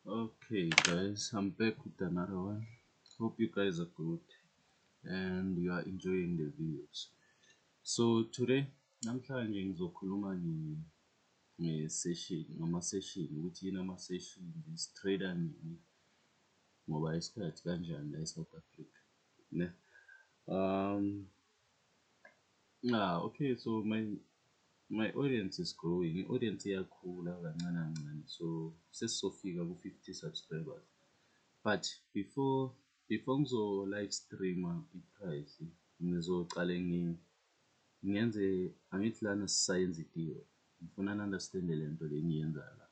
Okay, guys, I'm back with another one. Hope you guys are good and you are enjoying the videos. So today, namhlanje ngizokhuluma nge-session, ngama-session ukuthi yini ama-session, is-trader nini, ngoba isikhathi kanjani la e-South Africa, ne? Um, okay, so my audience is growing. I-audience iyakhula kancane kancane, so sesizofika ku-50 subscribers. But before ngizo-live streama i-price, ngizocale ngenze angithi lana sisayenza i-theory. Ngifuna ni-understand-e le nto le engiyenzayo la.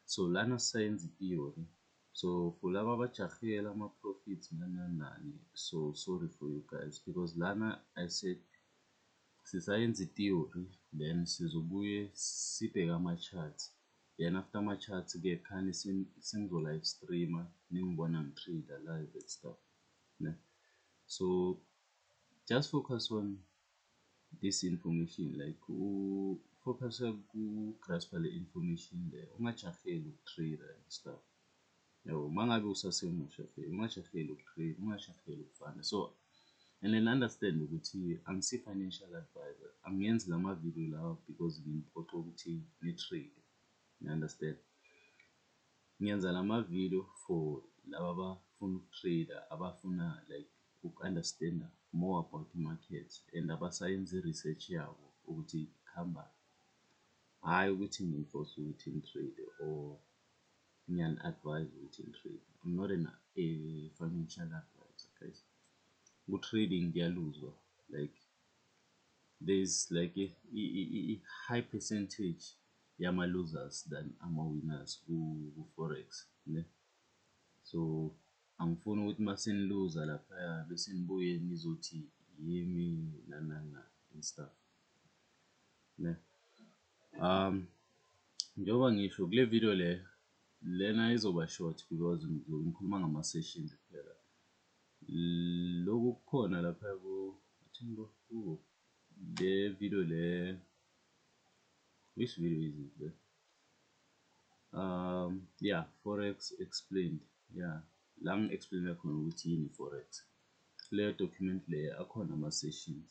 So lana sisayenza i-theory. So for laba abajahela ama-profits nani nani nani, so sorry for you guys because lana I said sisayenza i-theory then sizobuye sibheke ama-charts. Then after ama-charts-ke khane sengizo-live streama ningibona ngi-trade live and stuff, ne? So just focus on this information, like focus ku-grasp le information le, ungajaheli ukutrade and stuff. Yabo, mangabe usasemusha ungajaheli ukutrade, ungajaheli ukufana. So and then understand ukuthi angisi-financial advisor, angiyenzi lama video lawa because ngimphoqa ukuthi ni-trade, you understand? Ngiyenza lama video for laba abafuna ukutrader, abafuna like uku-understand more about i-market and abasayenza i-research yabo ukuthi kuhamba, hhayi ukuthi ngini-force ukuthi ni-trade or ngiyani-advise ukuthi ni-trade. I'm not a financial advisor, guys. Ku-trading kuyaluzwa, like there's like a high percentage yama-losers than ama-winners ku-forex, ne? So angifuni ukuthi mase niluza laphaya bese nibuye nizothi yimi nani nani nani and stuff, ne? Njengoba ngisho kule video lena izoba short because ngikhuluma ngama-sessions kuphela. Loku kukhona laphaya le video le, which video is it le? Yeah, Forex Explained. Yeah, la ngi-explain khona ukuthi yini i-forex. Leyo document leyo akhona ama-sessions.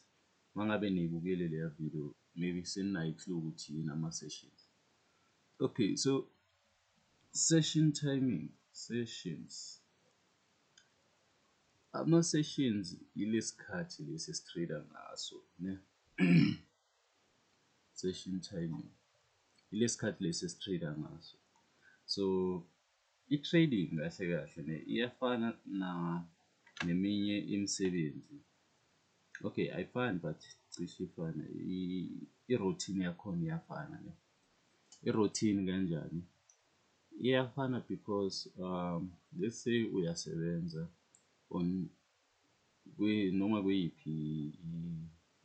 Mangabe niyibukele leya video, maybe seninayo i-clue ukuthi yini ama-sessions. Okay, so session timing, sessions. Ama-sessions ilesikhathi lesi esitrader ngaso, ne? Session timing ilesikhathi lesi esitrader ngaso. So i-trading kahle kahle ne iyafana neminye imisebenzi. Okay, ayifani but cishe ifana. I-routine yakhona iyafana, ne? I-routine kanjani? Iyafana because let's say uyasebenza on noma kuyiphi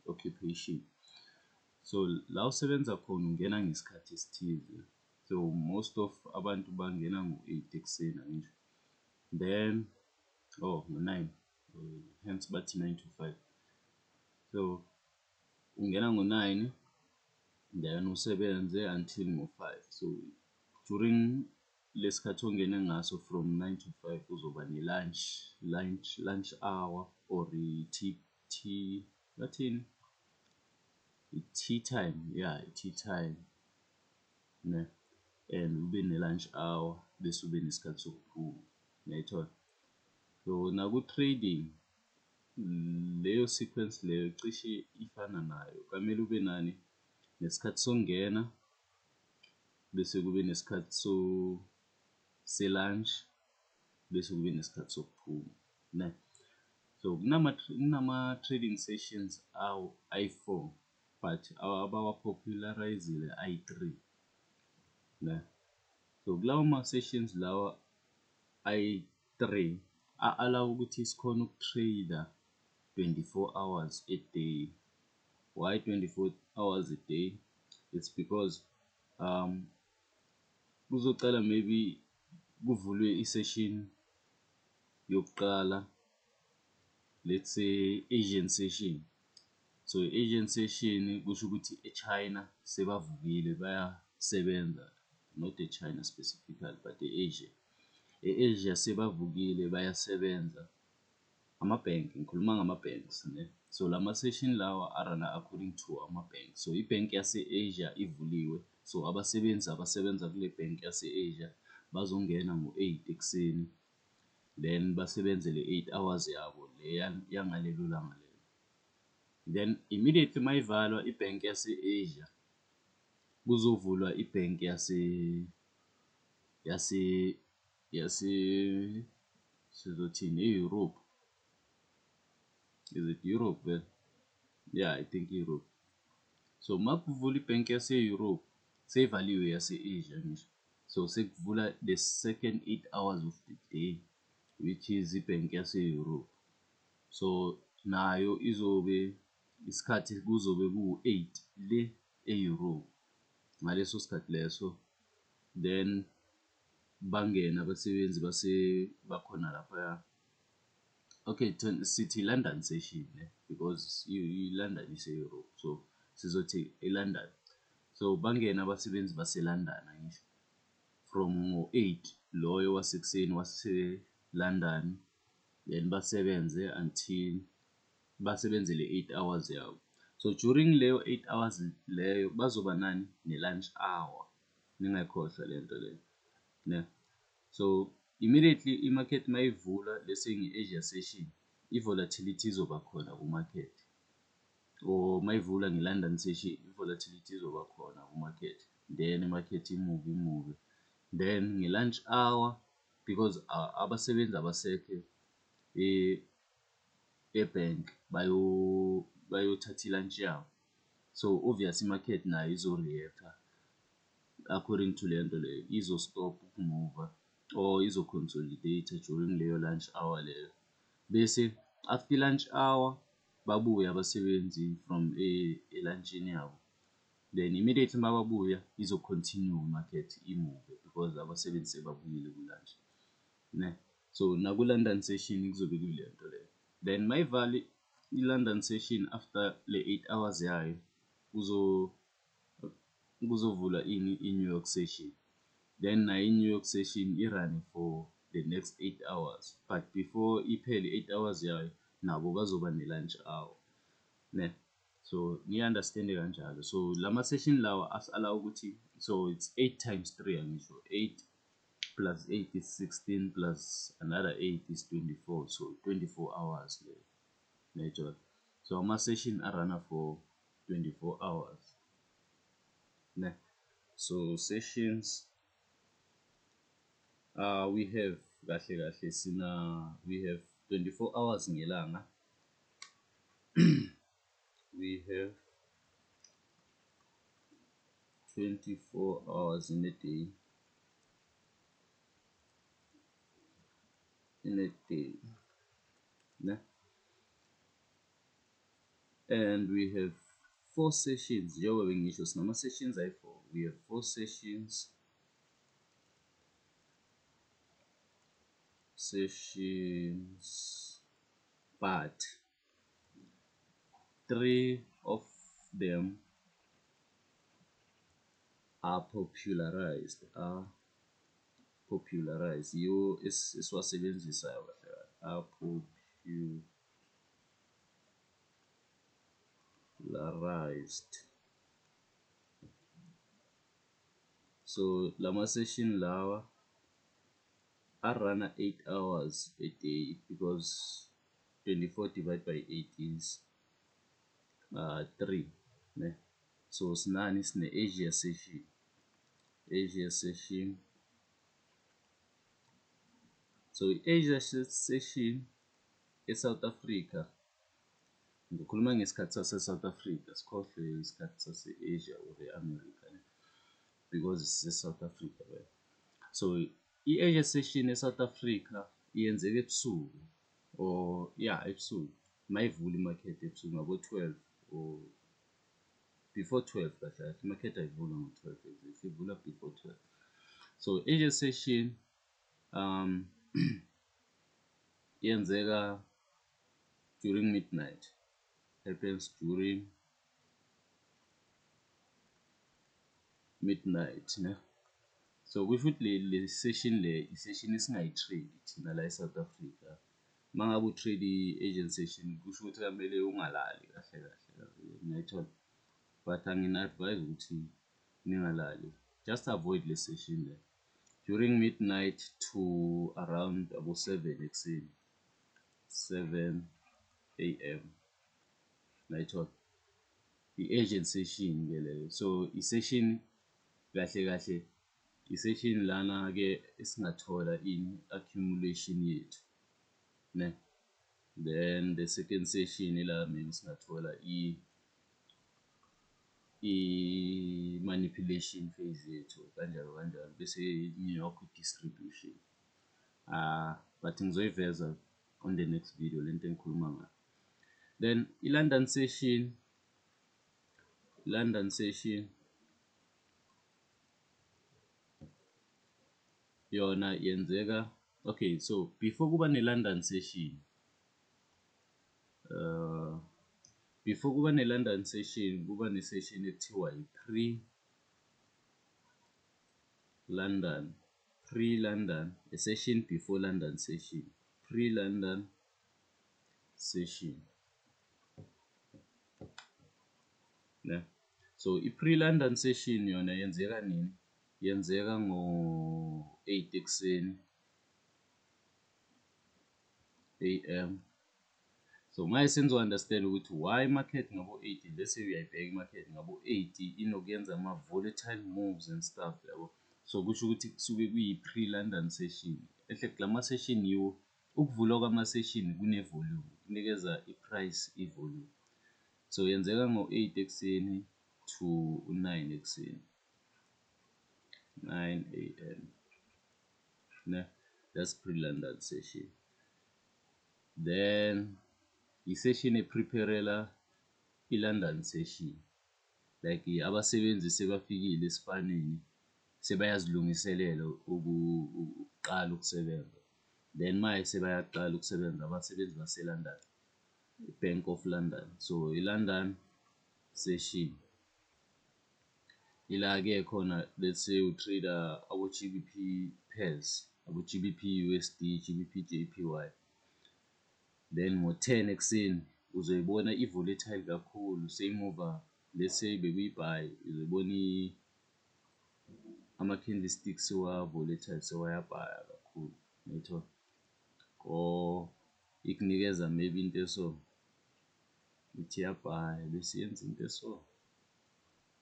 i-occupation. So la usebenza khona ungena ngesikhathi esithize. So most of abantu bangena ngo-8 ekuseni angisho. Then ngo-9, hence bathi 9 to 5. So ungena ngo-9 then usebenze until ngo-5. So during lesikhathi ongene ngaso from 9 to 5 uzoba ne-lunch hour or bathini? I-tea time, yeah, i-tea time, ne? And ube ne-lunch hour bese ube nesikhathi sokuphuma, uyayithola? So naku-trading leyo sequence leyo cishe ifana nayo. Kwamele ube nani? Nesikhathi sokungena bese kube nesikhathi se-lunch bese kube nesikhathi sokuphuma, ne? So kunama-trading sessions ayi-4 but abawa-popularizile ayi-3, ne? So kulawo ma-sessions lawa ayi-3 a-allow ukuthi sikhone uku-trader 24 hours a day. Why 24 hours a day? It's because kuzocala maybe kuvulwe i-session yokuqala, let's say Asian session. So Asian session kusho ukuthi e-China sebavukile bayasebenza, not e-China specifically but e-Asia. e-Asia sebavukile bayasebenza amabhenki, ngikhuluma ngama-banks ne. So lama-session lawa arana according to ama-banks. So ibhenki yase-Asia ivuliwe, so abasebenzi abasebenza kule bhenki yase-Asia bazongena ngo-8 ekuseni, then basebenze le 8 hours yabo le yangalelo langa lelo. Then immediately mayivalwa ibhenki yase-Asia kuzovulwa ibhenki yase sizothini e-Europe. Is it Europe vele? Yeah, I think Europe. So makuvula ibhenki yase-Europe seyivaliwe yase-Asia ngisho. So sekuvula the second 8 hours of the day, which is ibhenki yase-Europe. So nayo izobe isikhathi kuzobe ku-8 le e-Europe ngaleso sikhathi leso. Then bangena abasebenzi bakhona laphaya. Okay, sithi London session ne, because i-London ise-Europe, so sizothi e-London. So bangena abasebenzi base-London ngisho from ngo-8 loyo wasekuseni wase-London, then basebenze until basebenze le 8 hours yabo. So during leyo 8 hours leyo bazoba nani ne-lunch hour, ningayikhohlwa lento leyo ne. So immediately i-market mayivula lese ngi-Asia session, i-volatility izoba khona ku-market, or mayivula nge-London session i-volatility izoba khona ku-market, then i-market imuve. Then nge-lunch hour, because abasebenzi abasekho e-bank bayothatha i-lunch yabo, so obviously i-market nayo izo-react-a according to lento leyo, izo-stop ukumuva or izo-consolidate during leyo lunch hour leyo. Bese after lunch hour babuye abasebenzi from e-lunchini yabo, then immediately mababuya izo-continue i-market imuve because abasebenzi sebabuyile ku-lunch ne. So naku-London session kuzobe kuyilento leyo. Then mayivala i-London session after le 8 hours yayo kuzovula i-New York session. Then nayo i-New York session i-run for the next 8 hours, but before iphele 8 hours yayo nabo bazoba ne-lunch hour ne. So niyi-understand-e kanjalo. So lama-session lawa as-allow ukuthi, so it's 8 times 3 angisho, 8 plus 8 is 16 plus another 8 is 24, so 24 hours leyo network. So ama-session arana for 24 hours ne. So sessions we have kahle we have 24 hours ngelanga, we have 24 hours in a day, ne? And we have 4 sessions. Njengoba bengisho sinama-sessions ayi-4, we have 4 sessions but 3 of them are popularized, yiwo esiwasebenzisayo kahle kahle, popularized. So lama-session lawa arana 8 hours a day because 24 divided by 8 is 3 ne. So sinani sine-Asia session. So i-Asia session e-South Africa, ngikhuluma ngesikhathi sase-South Africa, sikhohlwe isikhathi sase-Asia or e-America because sise-South Africa right. So i-Asia session e-South Africa yenzeka ebusuku, or yeah ebusuku, mayivula i-market ebusuku ngabo-12 or before 12 kahle kahle, i-market ayivulwa ngo-12 exactly, ivula before 12. So Asia session yenzeka during midnight, happens during midnight ne. So kusho ukuthi le session le i-session esingayi-trade thina la eSouth Africa. Uma ngabe u-trade i-Asian session kusho ukuthi kumele ungalali kahle kahle, ngiyayithola, but angini-advise ukuthi ningalali, just avoid le session le during midnight to around abo-7 ekuseni, 7 a.m. ngiyayithola, i-Asian session ke leyo. So i-session kahle kahle i-session lana-ke esingathola accumulation yethu, ne? Then the second session ila maybe singathola i-manipulation phase yethu kanjalo kanjalo, bese i-New York distribution. But ngizoyiveza on the next video lento engikhuluma ngayo. Then i-London session yona yenzeka, okay, so before kuba ne-London session, before kuba ne-London session kuba ne-session ekuthiwa pre-London, a session before London session, pre-London session, ne? So i-pre-London session yona yenzeka nini? Yenzeka ngo-8 ekuseni a.m. So manje senizo-understand ukuthi why i-market ngabo-8, bese uyayibheka i-market ngabo-8 inokuyenza ama-volatile moves and stuff, yabo. So kusho ukuthi kusuke kuyi-pre-London session. Ehle kulama-session yiwo, ukuvulwa kwama-session kune-volume, kunikeza i-price i-volume. So yenzeka ngo-8 ekuseni to 9 ekuseni, 9 a.m. ne? That's pre-London session. Then i-session eprepare-ela i-London session, like abasebenzi sebafikile esipanini, sebayazilungiselela ukuqala ukusebenza. Then manje sebayaqala ukusebenza abasebenzi base-London, i-Bank of London. So i-London session ila-ke khona, let's say u-trader abo-GBP pairs, abo-GBP USD, GBP JPY. Then ngo-10 ekuseni uzoyibona i-volatile kakhulu, seyimuva, let's say bekuyi-buy, uzoyibona ama-candlesticks sewa-volatile, sewayabhaya kakhulu, ngiyayithola, or ikunikeza maybe into eso, ithi iyabhaya bese yenza into eso,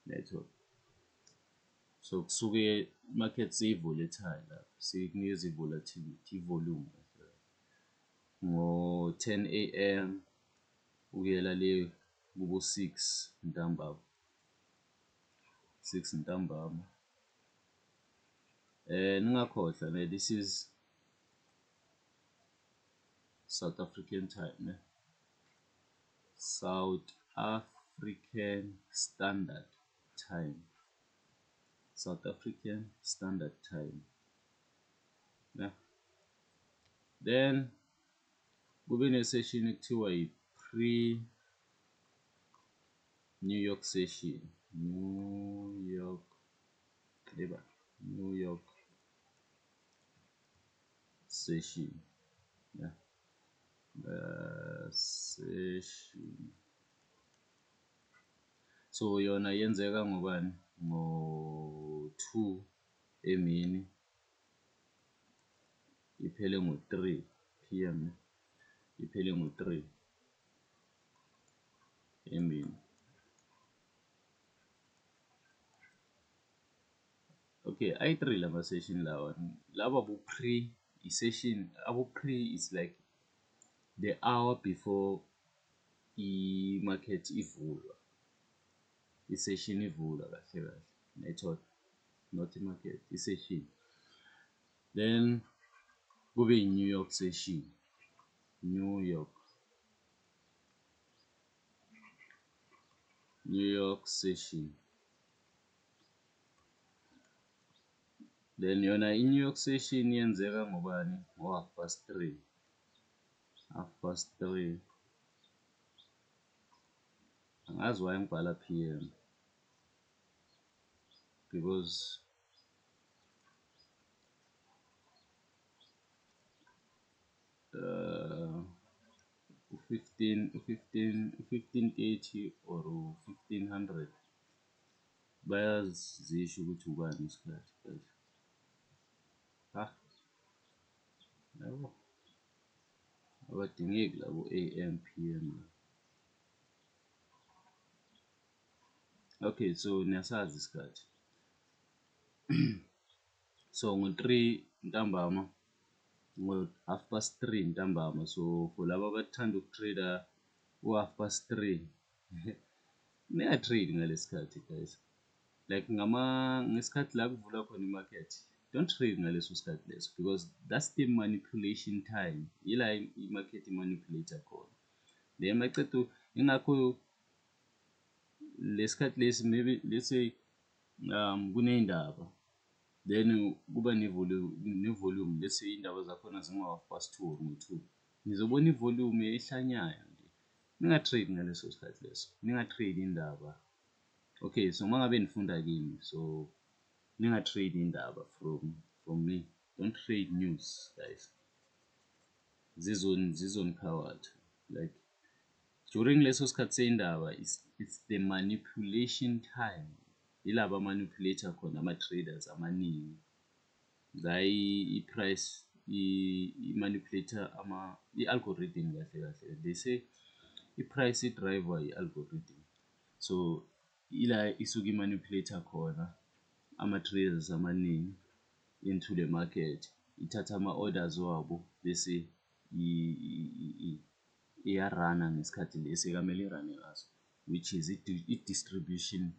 ngiyayithola. So kusuke i-market seyi-volatile lapho, sekunikeza i-volatility, i-volume ngo-10 a.m. ukuyela le kubo-6 ntambama, 6 ntambama. Ningakhohlwa ne, this is South African time, ne? South African Standard Time, South African Standard Time, ne? Then kube ne-session ekuthiwa yi-pre-New York session, New York session, yeah. Session, so yona yenzeka ngobani? Ngo-2 emini iphele ngo-3 p.m, iphele ngo-3 emini. Okay, ayi-3 lama-session lawa, laba bu-pre, i-session, abo-pre is like the hour before i-market ivulwa, i-session ivulwa kahle kahle, ngiyayithola, not i-market, i-session. Then kube i-New York session, New York session. Then yona i-New York session yenzeka ngobani? Ngo-3:30, 3:30. Angazi why ngibhala p.m, because 1530 or 1500 bayazisho ukuthi ubani isikhathi guys. Yabo abadingeki labo AM PM. Okay, so niyasazi isikhathi. So ngo-3 ntambama, ngo-3:30 ntambama. So for laba abathanda ukutrader u-3:30 ninga-trade ngalesikhathi guys. Like ngesikhathi la kuvula khona i-market, don't trade ngaleso sikhathi leso, because that's the manipulation time. Yila i-market imanipulator khona. Then macethu ingakho lesikhathi lesi, maybe let's say kuney'ndaba, then kuba ne-volume, let's say iy'ndaba zakhona zinga-2:30 or ngo-2, nizobona i-volume ehlanyayo nje. Ninga-trade ngaleso sikhathi leso, ninga-trade indaba. Okay, so mangabe nifunda kimi, so ninga-trade indaba from me. Don't trade news guys, zizonikhawatha. Like during leso sikhathi sey'ndaba, it's the manipulation time. Yilaba manipulator khona ama-traders amaningi. I-price i-manipulator i-algorithm kahle kahle. They say i-price i-driver i-algorithm. So ila isuke i-manipulator khona ama-traders amaningi into the market. Ithatha ama-orders wabo bese iyarana ngesikhathi lesi ekamele irane ngaso, which is i-distribution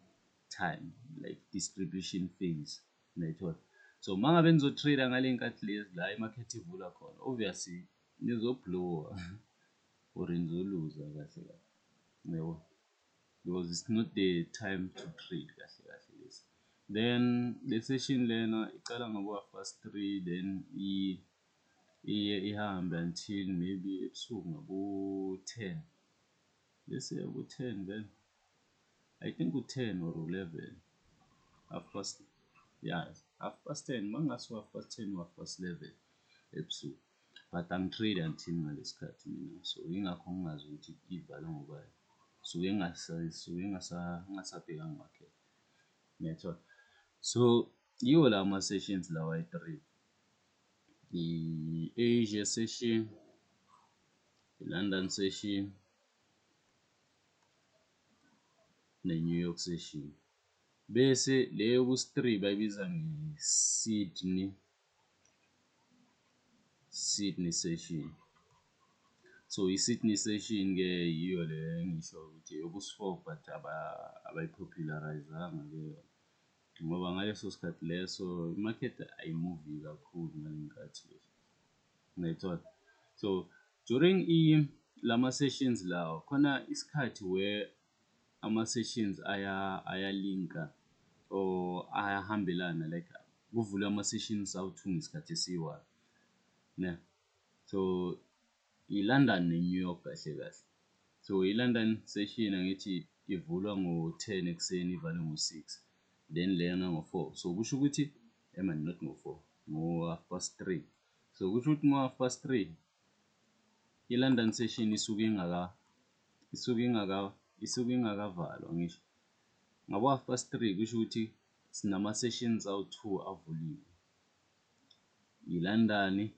time, like distribution phase. Uyayithola? So mangabe nizotrader ngale nkathi lezi la i-market ivula khona, obviously nizoblowa or nizoluza kahle kahle. Yabo, because it's not the time to trade kahle kahle lesi. Then le session lena iqala ngabo-3:30, then ihambe until maybe ebusuku ngabo-10. Let's say abo-10 then. I think u-10 or 11. 10:30. Mangasiwa 10:30 or 11 ebusuku. But angitrade until ngalesikhathi mina. So ingakho ngingazi ukuthi ivala ngobani. Suke ngingasabhekanga market. Ngiyathola. So yiwo la ama-sessions lawa ayi-3. I-Asia session, i-London session, ne-New York session. Bese leyo ku-3 bayibiza nge-Sydney session. So i-Sydney session ke yiyo le ngisho ukuthi yoku-4, but abayipopularizanga leyo, ngoba ngaleso sikhathi leso i-market ayimuvi kakhulu ngalenkathi leso. Ngiyayithola. So during lama-sessions lawa khona isikhathi where ama-sessions ayalinka or ayahambelana, like kuvulwa ama-sessions awu-2 ngesikhathi esi-1. Ne? So i-London ne-New York kahle kahle. So i-London session angithi ivulwa ngo-10 ekuseni ivale ngo-6, then lena ngo-4. So kusho ukuthi not ngo-4, ngo-3:30. So kusho ukuthi ngo-3:30 i-London session isuke ingakavalwa ngisho. Ngabo-3:30 kusho ukuthi sinama-sessions awu-2 avuliwe. I-London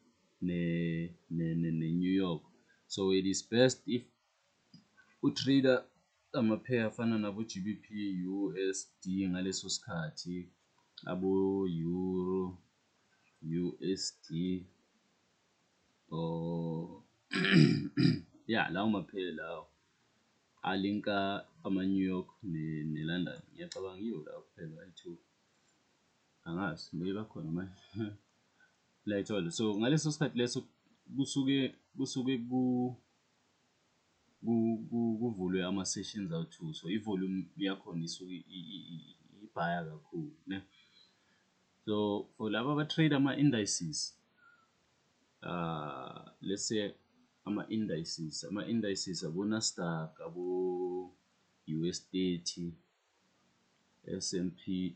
ne-New York. So it is best if utrader ama-pair afana nabo-GBP, USD ngaleso sikhathi, abo-Euro, USD or yeah, lawo ma-pair lawo alinka ama-New York ne-London. Ngiyacabanga yiyo lawo kuphela ayi-2. Angazi maybe bakhona manje. Uyayithola. So ngaleso sikhathi leso kusuke kuvulwe ama-sessions awu-2. So i-volume yakhona isuke ibhaya kakhulu, ne? So for laba aba-trade ama-indices, let's say ama-indices abo-Nasdaq, abo-US30, S&P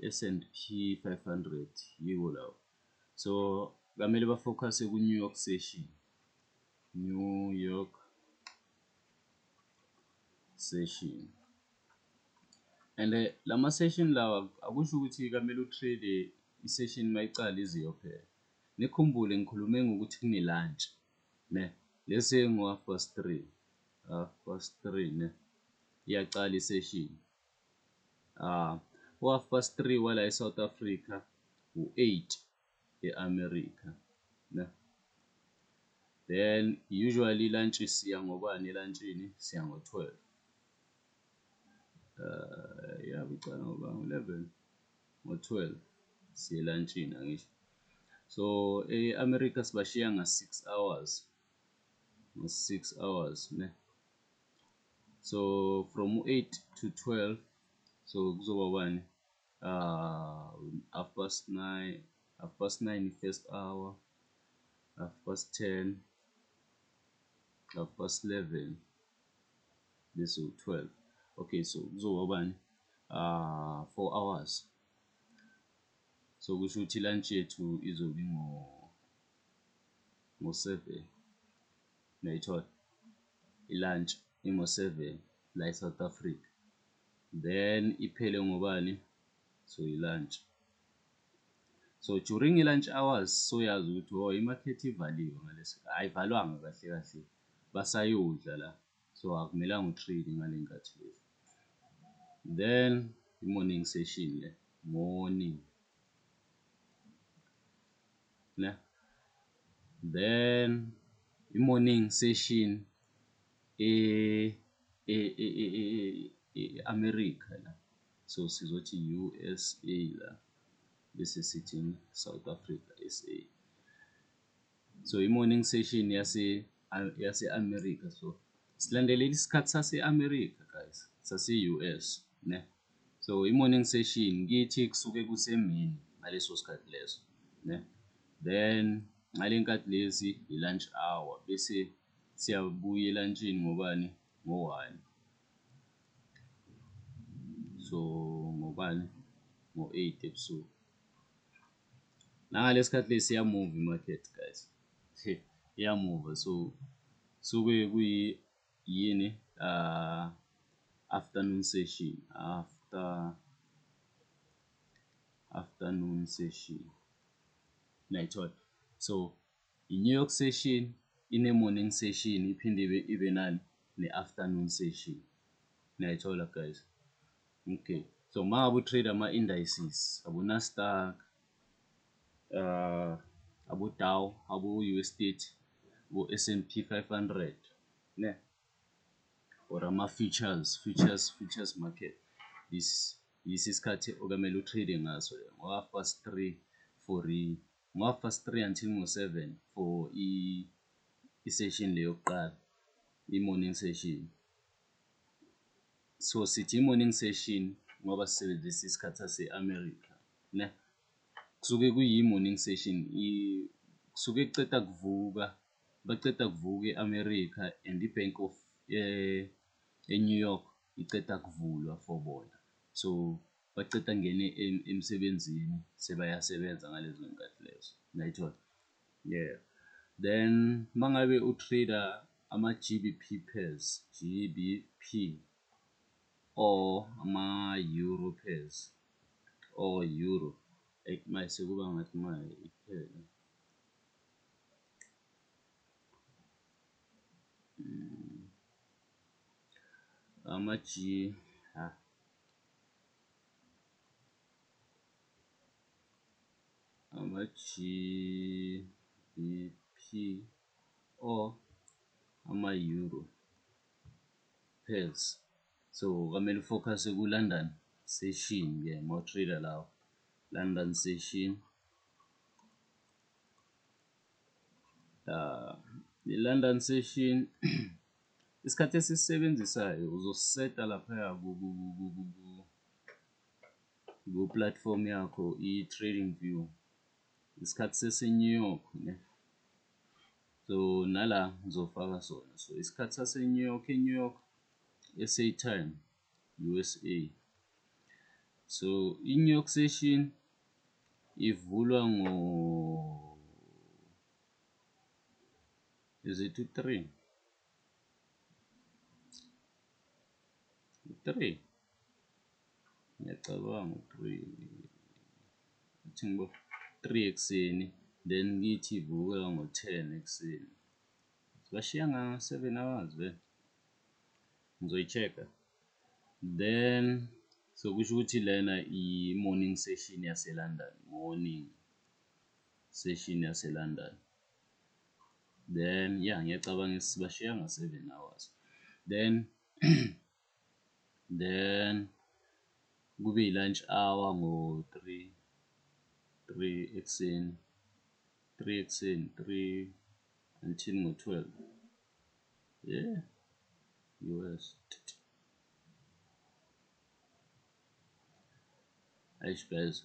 500, yiwo lawo. So kamele bafocuse ku-New York session. New York session. And lama session lawa akusho ukuthi kamele utrade i-session mayicala ize iyophela. Nikhumbule ngikhulume ngokuthi kune-lunch ne lese ngo-3:30, 3:30 ne iyacala i-session. U-3:30 wala e-South Africa, u-8 e-America ne. Then usually lunch siya ngobani elunchini? Siya ngo-12. Icala ngoba ngo-11 ngo-12 siya elunchini angisho. So e-America sibashiya nga-6 hours, ngo-6 hours ne. So from u-8 to 12 so kuzoba ubani? 9:30, 9:30 first hour, 10:30, 11:30 bese u-12. Okay, so kuzoba ubani? 4 hours. So kusho ukuthi lunch yethu izobe ngo-7. Uyayithola? I-lunch ingo-7 la e-South Africa. Then iphele ngobani? So i-lunch. So during i-lunch hours soyazi ukuthi imarket ivaliwe ngalesi, ayivalwanga kahle kahle, basayodla la. So akumelanga utrade ngale nkathi lezi. Then i-morning session le, morning ne. Then i-morning session e-America la, so sizothi USA la bese sithi South Africa, SA. So i-morning session yase-America, so silandelela isikhathi sase-America guys, sase-US ne. So i-morning session kithi kusuke kusemini ngaleso sikhathi leso ne. Then ngale nkathi lezi i-lunch hour bese siyabuya elunchini ngobani? Ngo-1. So ngobani? Ngo-8 ebusuku. Nangalesi sikhathi lesi iyamove i-market guys, iyamove. So suke yini? Afternoon session, afternoon session. Nayithola? So i-New York session ine-morning session iphinde ibe nani? Ne-afternoon session. Nayithola guys? Okay. So mangabe utrade ama-indices, abo-Nasdaq, abo-Dow, abo-US 30, abo-S&P 500 ne, or ama-futures market, yisi isikhathi okumele utrade ngaso ngo-3:30 for ngo-3:30 until ngo-7 for i-session le yokuqala, i-morning session. So sithi i-morning session ngoba sisebenzisa isikhathi sase-America ne, kusuke kuyi-morning session, kusuke kuceda kuvuka, baceda kuvuka e-America and i-Bank of e-New York iceda kuvulwa for bona. So baceda ngene emsebenzini sebayasebenza ngalezo nkathi lezo. Nayithola? Yeah. Then mangabe utrader ama-GBP pairs, GBP, or ama-Euro pairs or Euro, manje sekuba ngathi manje iphela. Ama-GBP or ama-Euro pairs. So kwamele ufocus ku-London session ke mawutrader lawo. London session, i-London session isikhathi esisisebenzisayo uzoseta laphaya ku-platform yakho i-TradingView, isikhathi sase-New York ne. So nala ngizofaka sona, so isikhathi sase-New York, e-New York SA time, USA. So i-New York session ivulwa is it 3? 3 ngiyacabanga 3 athi ngibo 3 ekuseni then ngithi ivuka ngo-10 ekuseni sibashiya nga-7 hours vele ngizoyi-check-a then sokusho ukuthi lena i-morning session yase-London then yeah ngiyacabanga sibashiya nga-7 hours then kube i-lunch hour ngo-3 ekuseni 3 until ngo-12 yeah US eish guys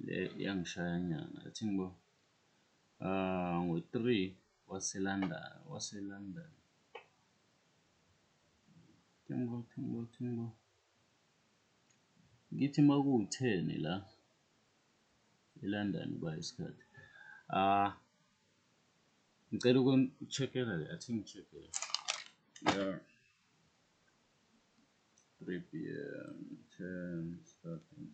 le iyangishaya nyanga athi ngibo ngo-3 wase-London Thembo ngithi makuwu-10 la e-London kuba isikhathi ngicela uku-check-ela le athi ngi-check-ele yeah 3 p.m. 10 starting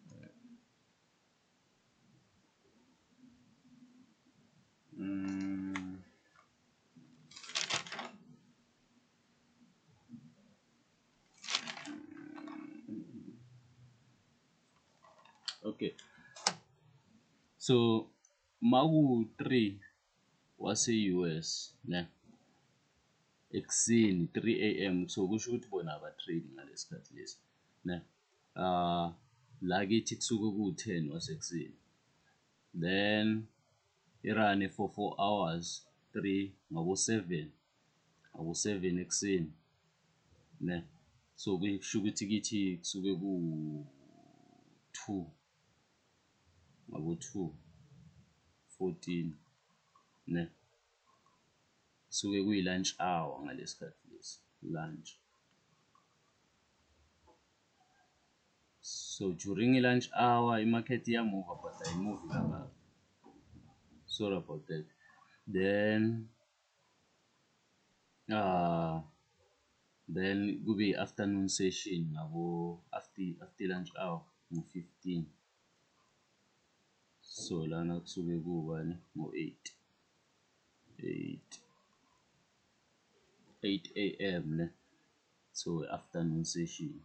okay so maku-3 wase-US ne ekuseni 3 a.m. so kusho ukuthi bona aba-trade ngalesikhathi lesi ne la kithi kusuke ku-10 wasekuseni then irane for 4 hours 3 ngabo-7 ekuseni ne so kusho ukuthi kithi kusuke ku-2 ngabo-2 14 ne suke kuyi-lunch hour ngalesikhathi lesi lunch so during i-lunch hour i-market iyamuva but ayimuvi kangako sorry about that then kube i-afternoon session ngabo after lunch hour ngo-15 so lana kusuke kubani ngo-8 a.m. ne so afternoon session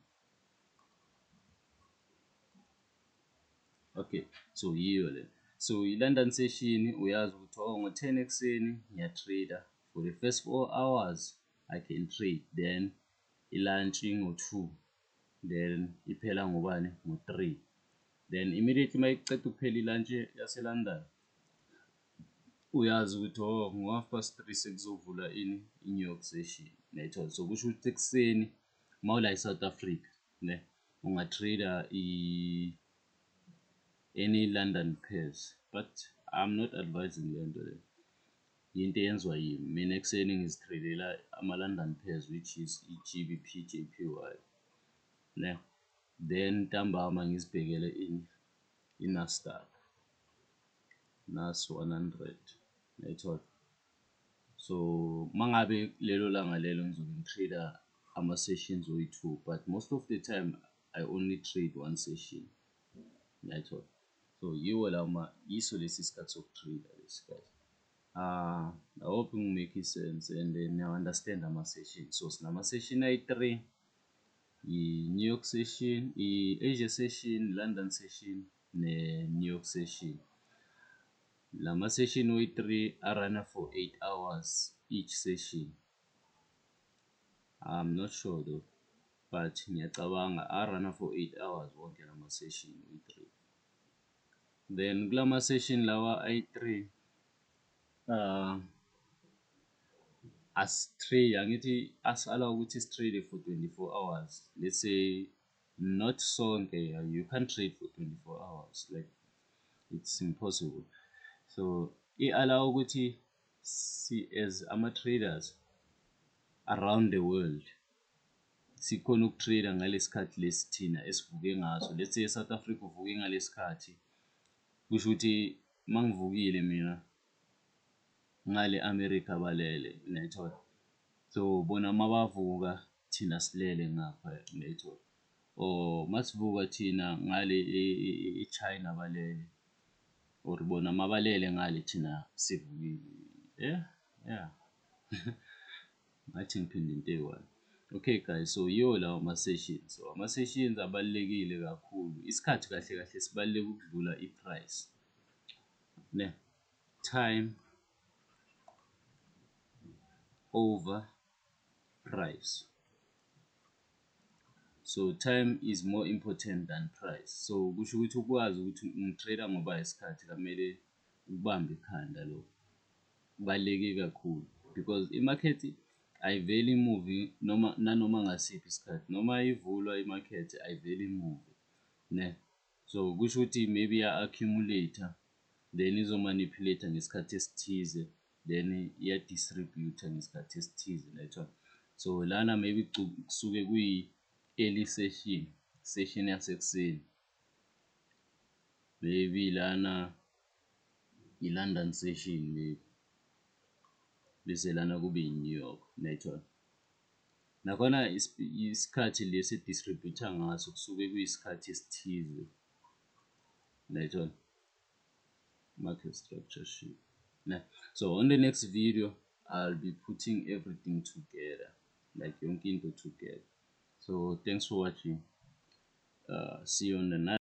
okay so yiyo le so i-London session uyazi ukuthi ngo-10 ekuseni ngiya-trader for the first 4 hours I can trade then i-lunch ngo-2 then iphela ngobani ngo-3 then immediately mayiceda ukuphela i-lunch yase-London uyazi ukuthi ngo-3:30 sekuzovula i-New York session network so kusho ukuthi ekuseni mawula e-South Africa ne unga-trader any London pairs but I'm not advising lento le into eyenziwa yimi mina ekuseni ngizitradela ama-London pairs which is i-GBP JPY ne then ntambama ngizibhekele i-Nasdaq NAS 100 network so mangabe lelo langa lelo ngizobe ngitrader ama-sessions oyi-2 but most of the time I only trade one session network so yiso lesi sikhathi sokutrader lesi guys I hope ngimake sense and then I understand ama-session so sinama-session ayi-3 i-New York session, i-Asia session, London session ne-New York session. Lama session oyi-3 arana for 8 hours each session. I'm not sure though, but ngiyacabanga arana for 8 hours wonke lama session oyi-3. Then kulama session lawa ayi-3 angithi as-allow ukuthi si-trade for 24 hours. Let's say not sonke, you can't trade for 24 hours, like it's impossible. So i-allow ukuthi as ama-traders around the world sikhona ukutrader ngalesikhathi lesithina esivuke ngaso. Let's say eSouth Africa uvuke ngalesikhathi, kusho ukuthi mangivukile mina ngale America balele network, so bona mabavuka thina silele ngapha network, or masivuka thina ngale e-China balele, or bona mabalele ngale thina sivukile. Yeah. Ngathi ngiphinde into eyi-one. Okay guys, so yiwo lawo ama-sessions. So ama-sessions abalulekile kakhulu. Isikhathi kahle kahle sibaluleke ukudlula i-price. Ne? Time over price. So time is more important than price. So kusho ukuthi ukwazi ukuthi ngi-trade-a ngoba isikhathi kamele ubambe ikhanda lo. Kubaluleke kakhulu because i-market ayiveli imuvi nanoma ngasiphi isikhathi, noma ivulwa i-market ayiveli imuvi, ne? So kusho ukuthi maybe iya-accumulator then izo-manipulate-a ngesikhathi esithize then iya-distribute-a ngesikhathi esithize, uyayithola? So lana maybe kusuke kuyi-early session yasekuseni, maybe lana i-London session maybe, bese lana kube i-New York, uyayithola? Nakhona isikhathi lesi distribute-a ngaso kusuke kuyisikhathi esithize, uyayithola? Market structure sheet. Ne? So on the next video I'll be putting everything together, like yonke into together. So thanks for watching. See you on the next